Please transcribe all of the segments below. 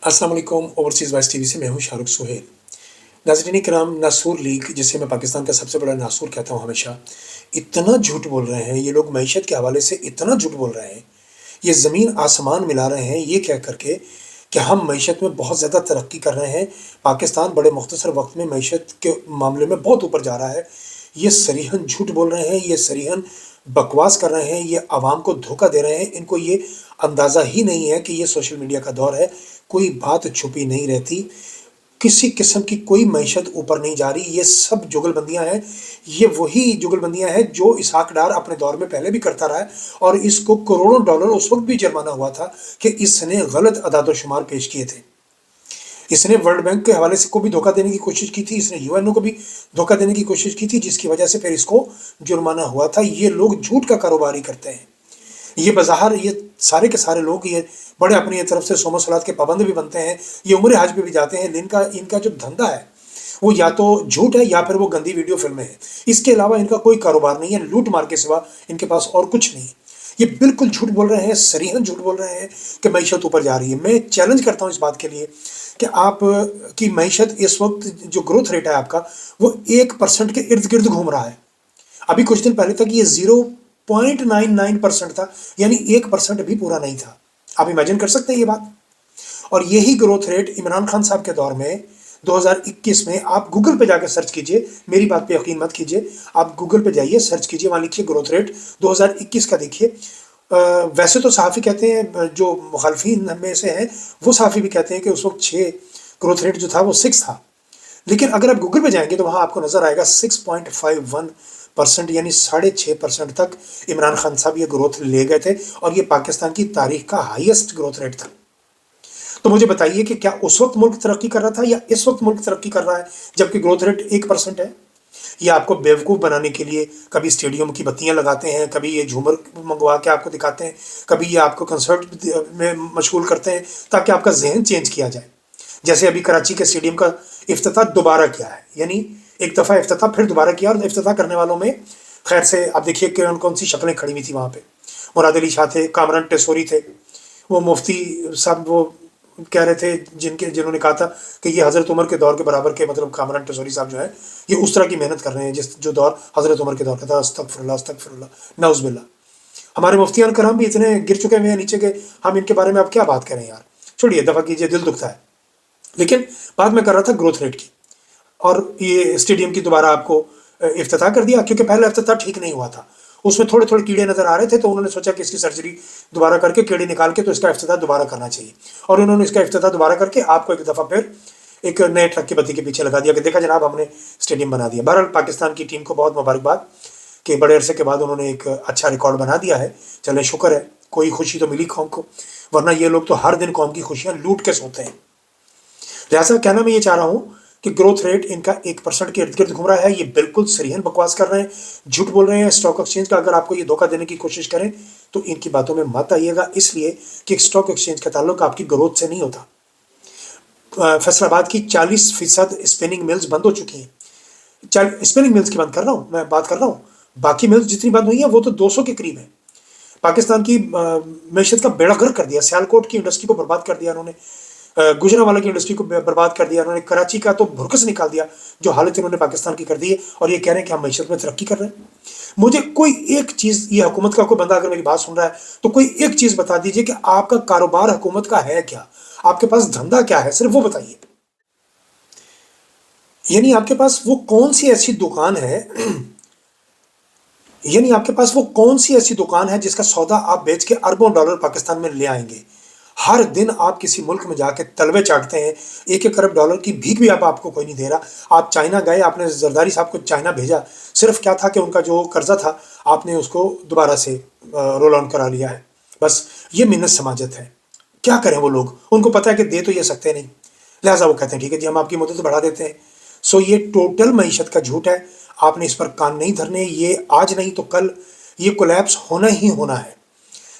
अस्सलाम वालेकुम। Overseas voice TV से मैं हूँ शाहरुख सुहेल। नाज़रीन किराम, नासूर लीग जिसे मैं पाकिस्तान का सबसे बड़ा नासूर कहता हूँ हमेशा, इतना झूठ बोल रहे हैं ये लोग, मईशत के हवाले से इतना झूठ बोल रहे हैं, ये ज़मीन आसमान मिला रहे हैं ये कह करके कि हम मईशत में बहुत ज़्यादा तरक्की कर रहे हैं, पाकिस्तान बड़े मुख्तसर वक्त में मईशत के मामले में बहुत ऊपर जा रहा है। ये सरीहन झूठ बोल रहे हैं, ये सरीहन बकवास कर रहे हैं, ये आवाम को धोखा दे रहे हैं। इनको ये अंदाज़ा ही नहीं है कि ये सोशल मीडिया का दौर है, कोई बात छुपी नहीं रहती, किसी किस्म की कोई मईशत ऊपर नहीं जा रही। ये सब जुगलबंदियां हैं, ये वही जुगलबंदियां हैं जो इसहाक डार अपने दौर में पहले भी करता रहा है, और इसको करोड़ों डॉलर उस वक्त भी जुर्माना हुआ था कि इसने गलत अदाद-ओ-शुमार पेश किए थे। इसने वर्ल्ड बैंक के हवाले से को भी धोखा देने की कोशिश की थी, इसने यूएनओ को भी धोखा देने की कोशिश की थी, जिसकी वजह से फिर इसको जुर्माना हुआ था। ये लोग झूठ का कारोबार ही करते हैं। ये बज़ाहिर ये सारे के सारे लोग ये बड़े अपनी तरफ से सोम सलात के पाबंद भी बनते हैं, ये उम्र हज पे भी जाते हैं, इनका इनका जो धंधा है वो या तो झूठ है या फिर वो गंदी वीडियो फिल्में हैं। इसके अलावा इनका कोई कारोबार नहीं है, लूट मार के सिवा इनके पास और कुछ नहीं है। ये बिल्कुल झूठ बोल रहे हैं, सरीहन झूठ बोल रहे हैं कि मईशत ऊपर जा रही है। मैं चैलेंज करता हूँ इस बात के लिए कि आप की मईशत इस वक्त जो ग्रोथ रेट है आपका, वो 1% के इर्द गिर्द घूम रहा है। अभी कुछ दिन पहले तक ये 0.99% था, यानी 1% भी पूरा नहीं था। आप इमेजिन कर सकते हैं ये बात। और यही ग्रोथ रेट इमरान खान साहब के दौर में 2021 में, आप गूगल पे जाकर सर्च कीजिए, मेरी बात पे यकीन मत कीजिए, आप गूगल पे जाइए, सर्च कीजिए, वहाँ लिखिए ग्रोथ रेट 2021 का देखिए। वैसे तो सहाफ़ी कहते हैं, जो मुखालफीन में से हैं वो सहाफ़ी भी कहते हैं कि उस वक्त 6 ग्रोथ रेट जो था वो 6 था, लेकिन अगर आप गूगल पे जाएंगे तो वहाँ आपको नज़र आएगा 6.51%, यानी 6.5% तक इमरान खान साहब ये ग्रोथ ले गए थे, और ये पाकिस्तान की तारीख का हाईएस्ट ग्रोथ रेट था। तो मुझे बताइए कि क्या उस वक्त मुल्क तरक्की कर रहा था या इस वक्त मुल्क तरक्की कर रहा है जबकि ग्रोथ रेट 1% है? ये आपको बेवकूफ़ बनाने के लिए कभी स्टेडियम की बत्तियां लगाते हैं, कभी ये झूमर मंगवा के आपको दिखाते हैं, कभी ये आपको कंसर्ट में मशगूल करते हैं ताकि आपका जहन चेंज किया जाए। जैसे अभी कराची के स्टेडियम का इफ्तिताह दोबारा किया है, यानी एक दफ़ा इफ्तिताह फिर दोबारा किया, और इफ्तिताह करने वालों में खैर से आप देखिए कौन कौन सी शक्लें खड़ी हुई थी वहाँ पे। मुराद अली शाह थे, कामरान टेसोरी थे, वो मुफ्ती साहब वो कह रहे थे जिन्होंने कहा था कि ये हज़रत उमर के दौर के बराबर के, मतलब कामरान टेसोरी साहब जो है ये उस तरह की मेहनत कर रहे हैं जो दौर हज़रत उमर के दौर का था। अस्तगफिरुल्लाह अस्तगफिरुल्लाह, नाउज़ुबिल्लाह। हमारे मुफ्तियान कराम भी इतने गिर चुके हुए हैं नीचे के, हम इनके बारे में अब क्या बात करें यार, छोड़िए, दफ़ा कीजिए, दिल दुखता है। लेकिन बात मैं कर रहा था ग्रोथ रेट की, और ये स्टेडियम की दोबारा आपको इफ्तिताह कर दिया, क्योंकि पहला इफ्तिताह ठीक नहीं हुआ था, उसमें थोड़े थोड़े कीड़े नजर आ रहे थे, तो उन्होंने सोचा कि इसकी सर्जरी दोबारा करके कीड़े निकाल के तो इसका इफ्तिताह दोबारा करना चाहिए, और उन्होंने इसका इफ्तिताह दोबारा करके आपको एक दफ़ा फिर एक नए ट्रक की बत्ती के पीछे लगा दिया कि देखा जनाब हमने स्टेडियम बना दिया। बहरहाल पाकिस्तान की टीम को बहुत मुबारकबाद कि बड़े अरसे के बाद उन्होंने एक अच्छा रिकॉर्ड बना दिया है, चलें शुक्र है, कोई खुशी तो मिली कौम को, वरना ये लोग तो हर दिन कौम की खुशियाँ लूट के सोते हैं। लिहाजा कहना मैं ये चाह रहा हूँ कि ग्रोथ रेट इनका 1% के इर्द गिर्द घूम रहा है। ये बिल्कुल सरीहन बकवास कर रहे हैं, झूठ बोल रहे हैं। स्टॉक एक्सचेंज का अगर आपको ये धोखा देने की कोशिश करें तो इनकी बातों में मत आइएगा, इसलिए कि स्टॉक एक्सचेंज का ताल्लुक आपकी ग्रोथ से नहीं होता। फैसलाबाद की 40% स्पिनिंग मिल्स बंद हो चुकी हैं। स्पिनिंग मिल्स की बात कर रहा हूँ, मैं बात कर रहा हूँ, बाकी मिल्स जितनी बंद हुई हैं वो तो 200 के करीब है। पाकिस्तान की मैशत का बेड़ा गर्क कर दिया, सियालकोट की इंडस्ट्री को बर्बाद कर दिया उन्होंने, गुजरांवाला की इंडस्ट्री को बर्बाद कर दिया उन्होंने, कराची का तो भुरकस निकाल दिया, जो हालत इन्होंने पाकिस्तान की कर दी है, और ये कह रहे हैं कि हम मैशत में तरक्की कर रहे हैं। मुझे कोई एक चीज़, ये हुकूमत का कोई बंदा अगर मेरी बात सुन रहा है तो कोई एक चीज़ बता दीजिए कि आपका कारोबार हुकूमत का है क्या, आपके पास धंधा क्या है, सिर्फ वो बताइए। यानी आपके पास वो कौन सी ऐसी दुकान है यानी आपके पास वो कौन सी ऐसी दुकान है जिसका सौदा आप बेच के अरबों डॉलर पाकिस्तान में ले आएंगे। हर दिन आप किसी मुल्क में जाके तलवे चाटते हैं, 1-1 अरब डॉलर की भीख भी आपको कोई नहीं दे रहा। आप चाइना गए, आपने जरदारी साहब को चाइना भेजा, सिर्फ क्या था कि उनका जो कर्जा था आपने उसको दोबारा से रोल ऑन करा लिया है। बस ये मिन्नत समाजत है। क्या करें वो लोग, उनको पता है कि दे तो ये सकते नहीं, लिहाजा वो कहते हैं ठीक है जी हम आपकी मदद बढ़ा देते हैं। सो ये टोटल मईशत का झूठ है, आपने इस पर कान नहीं धरने, ये आज नहीं तो कल ये कोलैप्स होना ही होना है।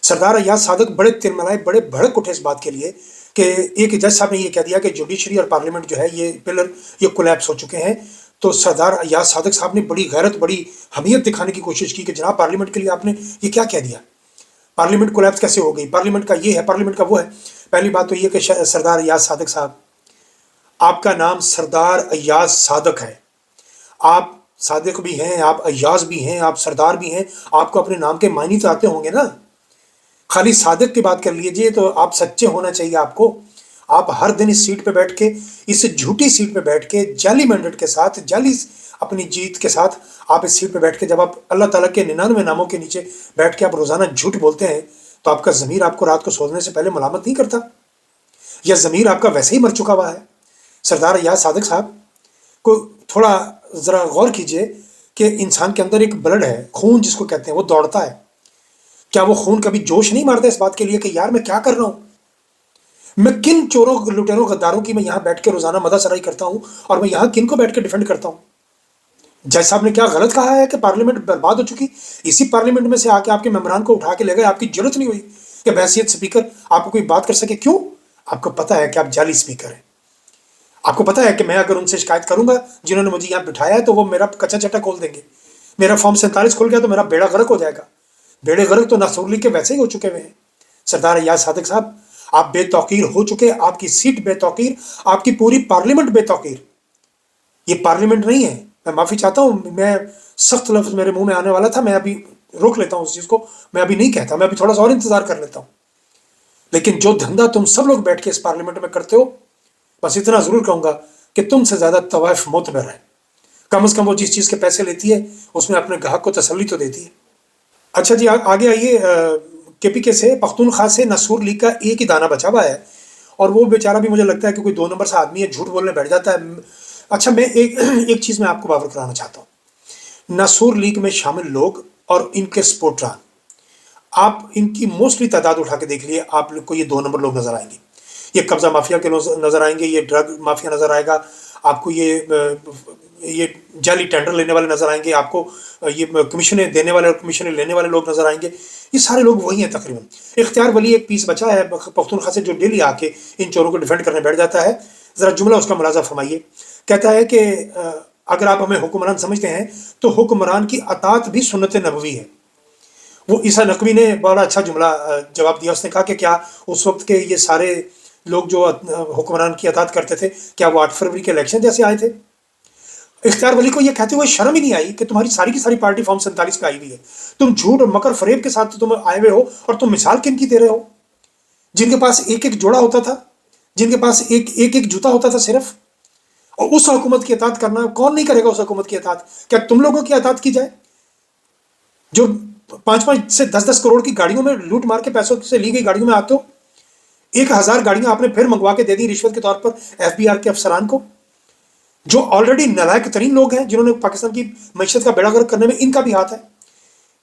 सरदार अय्याज सादक बड़े तिरमलाए, बड़े भड़क उठे इस बात के लिए कि एक जज साहब ने ये कह दिया कि जुडिशरी और पार्लियामेंट जो है ये पिलर ये कोलैप्स हो चुके हैं। तो सरदार अय्याज सादक साहब ने बड़ी गैरत, बड़ी हमीयत दिखाने की कोशिश की कि जनाब पार्लियामेंट के लिए आपने ये क्या कह दिया, पार्लियामेंट कोलैप्स कैसे हो गई, पार्लियामेंट का ये है, पार्लियामेंट का वो है। پہلی بات تو یہ کہ سردار ایاز صادق صاحب، آپ کا نام سردار ایاز صادق ہے، آپ صادق بھی ہیں، آپ ایاز بھی ہیں، آپ سردار بھی ہیں، آپ کو اپنے نام کے معنی تو آتے ہوں گے نا؟ خالی صادق کی بات کر لیجئے تو آپ سچے ہونا چاہیے آپ کو۔ آپ ہر دن اس سیٹ پہ بیٹھ کے، اس جھوٹی سیٹ پہ بیٹھ کے، جعلی مینڈیٹ کے ساتھ، جعلی اپنی جیت کے ساتھ آپ اس سیٹ پہ بیٹھ کے، جب آپ اللہ تعالیٰ کے 99 ناموں کے نیچے بیٹھ کے آپ روزانہ جھوٹ بولتے ہیں، تو آپ کا ضمیر آپ کو رات کو سونے سے پہلے ملامت نہیں کرتا؟ یا ضمیر آپ کا ویسے ہی مر چکا ہوا ہے؟ سردار ایاز صادق صاحب کو تھوڑا ذرا غور کیجئے کہ انسان کے اندر ایک بلڈ ہے، خون جس کو کہتے ہیں، وہ دوڑتا ہے۔ کیا وہ خون کبھی جوش نہیں مارتا اس بات کے لیے کہ یار میں کیا کر رہا ہوں؟ میں کن چوروں، لٹیروں، غداروں کی میں یہاں بیٹھ کے روزانہ مدح سرائی کرتا ہوں، اور میں یہاں کن کو بیٹھ کے ڈیفینڈ کرتا ہوں؟ جج صاحب نے کیا غلط کہا ہے کہ پارلیمنٹ برباد ہو چکی؟ اسی پارلیمنٹ میں سے آ کے آپ کے ممبران کو اٹھا کے لے گئے، آپ کی ضرورت نہیں ہوئی کہ بحیثیت سپیکر آپ کو کوئی بات کر سکے۔ کیوں؟ آپ کو پتا ہے کہ آپ جعلی سپیکر ہیں۔ آپ کو پتا ہے کہ میں اگر ان سے شکایت کروں گا جنہوں نے مجھے یہاں بٹھایا ہے، تو وہ میرا کچا چٹا کھول دیں گے، میرا فارم 47 کھل گیا تو میرا بیڑا غرق ہو جائے گا۔ بیڑے غرق تو نصر لیگ کے ویسے ہی ہو چکے ہوئے ہیں۔ سردار ایاز صادق صاحب، آپ بے توقیر ہو چکے، آپ کی سیٹ بے توقیر، آپ کی پوری پارلیمنٹ بے توقیر۔ یہ پارلیمنٹ نہیں ہے۔ میں معافی چاہتا ہوں، میں سخت لفظ میرے منہ میں آنے والا تھا، میں ابھی روک لیتا ہوں اس چیز کو، میں ابھی نہیں کہتا، میں ابھی تھوڑا سا اور انتظار کر لیتا ہوں۔ لیکن جو دھندا تم سب لوگ بیٹھ کے اس پارلیمنٹ میں کرتے ہو، بس اتنا ضرور کہوں گا کہ تم سے زیادہ طوائف معتبر ہے۔ کم از کم وہ جس چیز کے پیسے لیتی ہے اس میں اپنے گاہک کو تسلی تو دیتی ہے۔ اچھا جی، آگے آئیے۔ کے پی کے سے، پختونخوا سے نصور لیگ کا ایک ہی دانہ بچا ہوا ہے، اور وہ بیچارہ بھی مجھے لگتا ہے کہ کوئی 2 نمبر سے آدمی ہے، جھوٹ بولنے بیٹھ جاتا ہے۔ اچھا، میں ایک چیز میں آپ کو باور کرانا چاہتا ہوں۔ نصور لیگ میں شامل لوگ اور ان کے سپورٹران، آپ ان کی موسٹلی تعداد اٹھا کے دیکھ لیے، آپ کو یہ 2 نمبر لوگ نظر آئیں گے۔ یہ قبضہ مافیا کے نظر آئیں گے، یہ ڈرگ مافیا نظر آئے گا آپ کو، یہ جعلی ٹینڈر لینے والے نظر آئیں گے آپ کو، یہ کمیشنیں دینے والے اور کمیشنیں لینے والے لوگ نظر آئیں گے۔ یہ سارے لوگ وہی ہیں تقریباً۔ اختیار ولی ایک پیس بچا ہے پختونخوا سے، جو ڈیلی آ کے ان چوروں کو ڈیفینڈ کرنے بیٹھ جاتا ہے۔ ذرا جملہ اس کا ملاحظہ فرمائیے۔ کہتا ہے کہ اگر آپ ہمیں حکمران سمجھتے ہیں تو حکمران کی اطاعت بھی سنت نبوی ہے۔ وہ عیسیٰ نقوی نے بڑا اچھا جملہ جواب دیا۔ اس نے کہا کہ کیا اس وقت کے یہ سارے لوگ جو حکمران کی اطاعت کرتے تھے، کیا وہ 8 فروری کے الیکشن جیسے آئے تھے؟ اختیار ولی کو یہ کہتے ہوئے شرم ہی نہیں آئی کہ تمہاری ساری کی ساری پارٹی فارم 47 پہ آئی ہوئی ہے؟ تم جھوٹ اور مکر فریب کے ساتھ تم آئے ہوئے ہو، اور تم مثال کن کی دے رہے ہو؟ جن کے پاس ایک ایک جوڑا ہوتا تھا، جن کے پاس ایک ایک جوتا ہوتا تھا صرف، اور اس حکومت کی اطاعت کرنا کون نہیں کرے گا؟ اس حکومت کی اطاعت کیا تم لوگوں کی اطاعت کی جائے جو 5 سے 10 کروڑ کی گاڑیوں میں لوٹ مار کے پیسوں سے لی گئی گاڑیوں میں آتے ہو؟ 1000 گاڑیاں آپ نے پھر منگوا کے دے دی رشوت کے طور پر ایف بی آر کے افسران کو، جو آلریڈی نالائق ترین لوگ ہیں، جنہوں نے پاکستان کی معیشت کا بیڑا غرق کرنے میں ان کا بھی ہاتھ ہے۔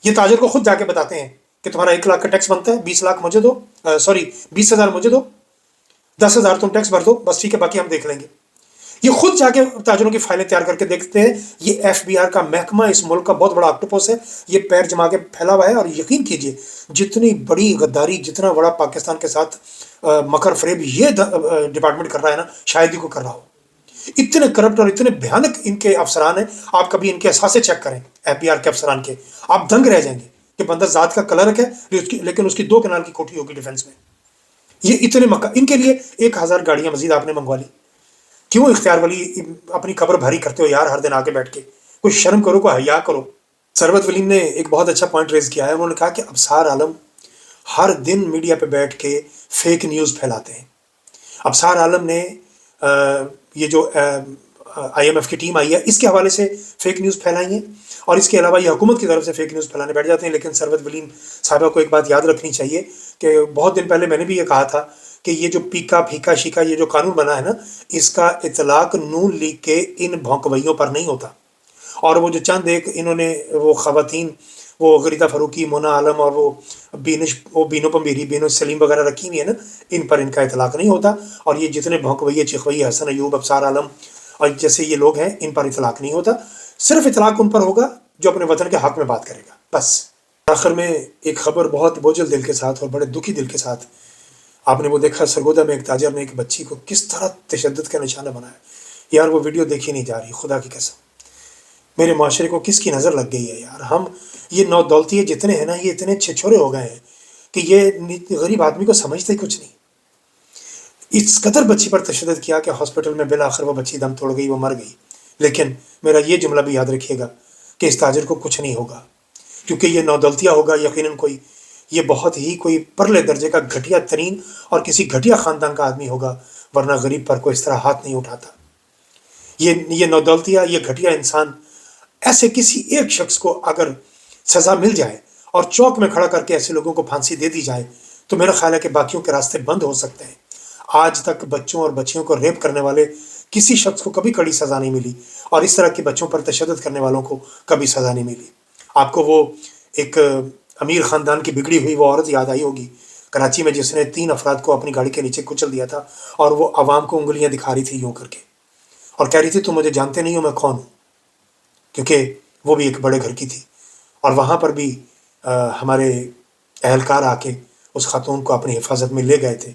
یہ تاجر کو خود جا کے بتاتے ہیں کہ تمہارا 1 لاکھ کا ٹیکس بنتا ہے، 20 لاکھ مجھے دو، 20,000 مجھے دو، 10,000 تم ٹیکس بھر دو، بس ٹھیک ہے باقی ہم دیکھ لیں گے۔ یہ خود جا کے تاجروں کی فائلیں تیار کر کے دیکھتے ہیں۔ یہ ایف بی آر کا محکمہ اس ملک کا بہت بڑا آکٹوپس ہے، یہ پیر جما کے پھیلا ہوا ہے، اور یقین کیجئے جتنی بڑی غداری، جتنا بڑا پاکستان کے ساتھ مکر فریب یہ ڈپارٹمنٹ کر رہا ہے نا، شاید ہی کو کر رہا ہو۔ اتنے کرپٹ اور اتنے بھیانک ان کے افسران ہیں، آپ کبھی ان کے اثاثے چیک کریں ایف بی آر کے افسران کے، آپ دنگ رہ جائیں گے کہ بندہ ذات کا کلرک ہے لیکن اس کی 2 کنال کی کوٹھی ہوگی ڈیفنس میں۔ یہ اتنے ان کے لیے 1000 گاڑیاں مزید آپ نے منگوا لی۔ کیوں اختیار ولی اپنی قبر بھاری کرتے ہو یار ہر دن آ کے بیٹھ کے؟ کوئی شرم کرو، کوئی حیا کرو۔ ثروت ولیم نے ایک بہت اچھا پوائنٹ ریز کیا ہے۔ انہوں نے کہا کہ ابصار عالم ہر دن میڈیا پہ بیٹھ کے فیک نیوز پھیلاتے ہیں۔ ابصار عالم نے یہ جو آئی ایم ایف کی ٹیم آئی ہے، اس کے حوالے سے فیک نیوز پھیلائی ہیں، اور اس کے علاوہ یہ حکومت کی طرف سے فیک نیوز پھیلانے بیٹھ جاتے ہیں۔ لیکن ثروت ولیم صاحبہ کو ایک بات یاد رکھنی چاہیے کہ بہت دن پہلے میں نے بھی یہ کہا تھا کہ یہ جو پیکا پھیکا شیکا یہ جو قانون بنا ہے نا، اس کا اطلاق نون لیگ کے ان بھونکوئیوں پر نہیں ہوتا۔ اور وہ جو چند ایک انہوں نے وہ خواتین، وہ غریدہ فاروقی، مونا عالم، اور وہ بینو پمبیری، بینو سلیم وغیرہ رکھی ہوئی ہے نا، ان پر ان کا اطلاق نہیں ہوتا۔ اور یہ جتنے بھونکوئیے چیخوئیے، حسن ایوب، ابصار عالم اور جیسے یہ لوگ ہیں، ان پر اطلاق نہیں ہوتا۔ صرف اطلاق ان پر ہوگا جو اپنے وطن کے حق میں بات کرے گا، بس۔ آخر میں ایک خبر بہت بوجھل دل کے ساتھ اور بڑے دکھی دل کے ساتھ، آپ نے وہ دیکھا سرگودا میں ایک تاجر نے ایک بچی کو کس طرح تشدد کا نشانہ بنایا؟ یار وہ ویڈیو دیکھی نہیں جا رہی، خدا کی قسم۔ میرے معاشرے کو کس کی نظر لگ گئی ہے یار؟ ہم یہ نو دولتیے جتنے ہیں نا، یہ اتنے چھچورے ہو گئے ہیں کہ یہ غریب آدمی کو سمجھتے ہی کچھ نہیں۔ इस कदर बच्ची पर तशद्दुद किया कि हॉस्पिटल में बिल आखिर वो बच्ची दम तोड़ गई, वो मर गई। लेकिन मेरा ये जुमला भी याद रखिएगा कि इस ताजिर को कुछ नहीं होगा, क्योंकि ये नौदौलतिया होगा यकीनन कोई, ये बहुत ही कोई परले दर्जे का घटिया तरीन और किसी घटिया ख़ानदान का आदमी होगा, वरना गरीब पर कोई इस तरह हाथ नहीं उठाता। ये नौदौलतिया, ये घटिया इंसान, ऐसे किसी एक शख्स को अगर सज़ा मिल जाए और चौक में खड़ा करके ऐसे लोगों को फांसी दे दी जाए, तो मेरा ख्याल है कि बाकियों के रास्ते बंद हो सकते हैं। आज तक बच्चों और बच्चियों को रेप करने वाले किसी शख्स को कभी कड़ी सज़ा नहीं मिली, और इस तरह के बच्चों पर तशद्दुद करने वालों को कभी सज़ा नहीं मिली। आपको वो एक अमीर ख़ानदान की बिगड़ी हुई वो औरत याद आई होगी कराची में, जिसने 3 अफराद को अपनी गाड़ी के नीचे कुचल दिया था, और वो आवाम को उंगलियां दिखा रही थी यूं करके, और कह रही थी तुम मुझे जानते नहीं हो, मैं कौन हूँ, क्योंकि वो भी एक बड़े घर की थी। और वहाँ पर भी हमारे अहलकार आके उस खातून को अपनी हिफाजत में ले गए थे,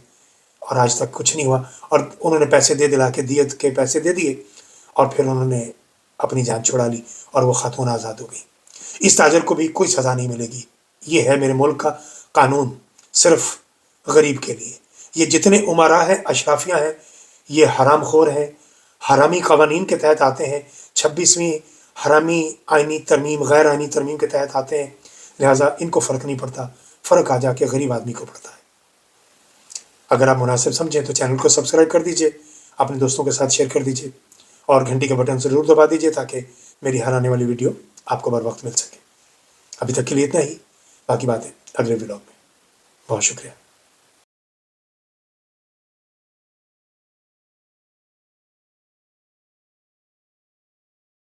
और आज तक कुछ नहीं हुआ। और उन्होंने पैसे दे दिला के, दियत के पैसे दे दिए, और फिर उन्होंने अपनी जान छुड़ा ली, और वो खातून आज़ाद हो गई। इस ताजर को भी कोई सज़ा नहीं मिलेगी। ये है मेरे मुल्क का कानून, सिर्फ गरीब के लिए। ये जितने उमरा हैं, अशराफियाँ हैं, ये हराम खोर हैं, हरामी कवानीन के तहत आते हैं, 26वीं हरामी आइनी तरमीम, गैर आइनी तरमीम के तहत आते हैं। लिहाजा इनको फ़र्क नहीं पड़ता, फ़र्क आ जाके गरीब आदमी को पड़ता है। अगर आप मुनासिब समझें तो चैनल को सब्सक्राइब कर दीजिए, अपने दोस्तों के साथ शेयर कर दीजिए, और घंटी का बटन ज़रूर दबा दीजिए ताकि मेरी हर आने वाली वीडियो आपको बर वक्त मिल सके। अभी तक के लिए इतना ही, बाकी बातें अगले व्लॉग में। बहुत शुक्रिया।